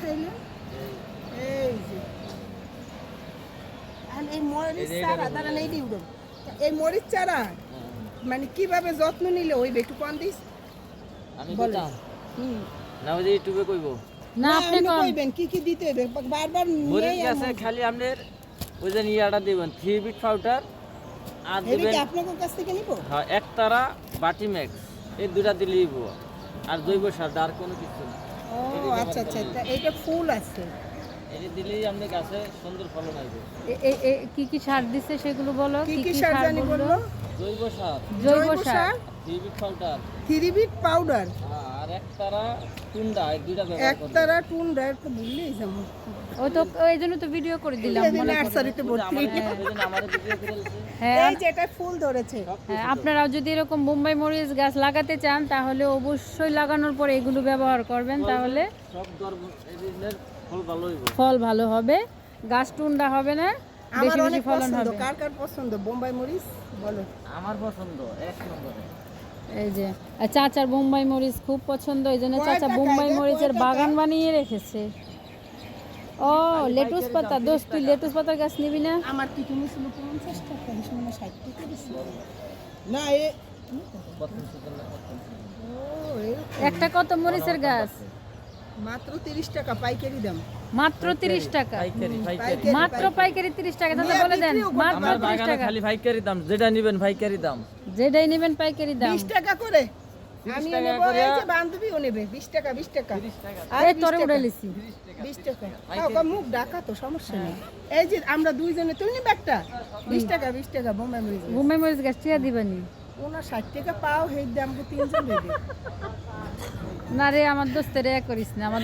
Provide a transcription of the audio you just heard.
দেখাইলেন এই যে আর এই মরিচ চারা দাঁড়ান এই দিউডন এই মরিচ চারা মানে কিভাবে যত্ন নিলে হইবে একটু কোন দিস আমি বলেন। বলতাম হুম না ওই যে ইউটিউবে কইবো না আপনি কইবেন কি কি দিতে হবে বারবার মরিচ নিয়ে গাছে খালি আপনার ওই যে ইয়াটা দিবেন 3 বিট পাউডার আর এটা দিবেন কি আপনাদের কাছ থেকে নিব হ্যাঁ একতারা বাটি ম্যাক্স এই দুটা দিলেই হবো আর জৈব সার আর কোনো কিছু না ও আচ্ছা আচ্ছা এটা ফুল আছে এই দিলেই আপনি গাছে সুন্দর ফলন আসবে কি কি সার দিছে সেগুলো বলো কি কি সার জানি বললো জৈব সার জৈব সার 3 বিট পাউডার 3 বিট পাউডার আর একতারা টুন্ডা এই দুইটা ব্যবহার করবেন একতারা টুন্ডা একটু ভুললেই যাবো ওই তো এই জন্য তো ভিডিও করে দিলাম মনে করে। নার্সারিতে ভর্তি আমাদের ভিডিও করে দিয়েছে হ্যাঁ এই যে এটা ফুল ধরেছে হ্যাঁ, আপনারাও যদি এরকম বোম্বাই মরিচ গাছ লাগাতে চান তাহলে অবশ্যই লাগানোর পরে এগুলো ব্যবহার করবেন তাহলে সব ধরনের ফল ভালো হইব ফল ভালো হবে গাছ টুন্ডা হবে না আমার বেশি বেশি অনেক ফলন পছন্দ হবে কার কার পছন্দ বোম্বাই মরিচ বলো আমার পছন্দ এক নম্বরে এই যে আর চাচার বোম্বাই মরিচ খুব পছন্দ এই জন্য কয় চাচা টাকা বোম্বাই এটা? মরিচের কয় টাকা? বাগান বানিয়ে রেখেছে ও লেটুস পাতা দোস্ত তুই লেটুস পাতার গাছ নিবি না আমার কি তুমি ছিল 50 টাকা এই সময় 60 টাকা দিছিল না এ ও এ একটা কত মরিচের গাছ মাত্র 30 টাকা পাইকারি দাম মাত্র 30 টাকা পাইকারি পাইকারি, মাত্র পাইকারি 30 টাকা দাদা নিয়ে বলে দেন বিক্রিও করতে মাত্র আমার 30 বাগানে টাকা খালি পাইকারি দাম যেটা নেবেন পাইকারি দাম যেটাই নেবেন পাইকারি দাম 20 টাকা করে আমি টাকা নেব করে। এই যে বান্ধবীও নেবে 20 টাকা 20 টাকা এই তোরে উড়াইলিছি 20 টাকা খাও মুখ ডাকা তো সমস্যা নেই এই যে আমরা দুইজনে তুমি নিবে একটা 20 টাকা বোম্বাই মরিচ বোম্বাই মরিচ গাছ টিয়া দিবানি ওনা 60 টাকা পাও হেই দাম তিনজন দেবে না রে আমার দোস্তের করিস না আমার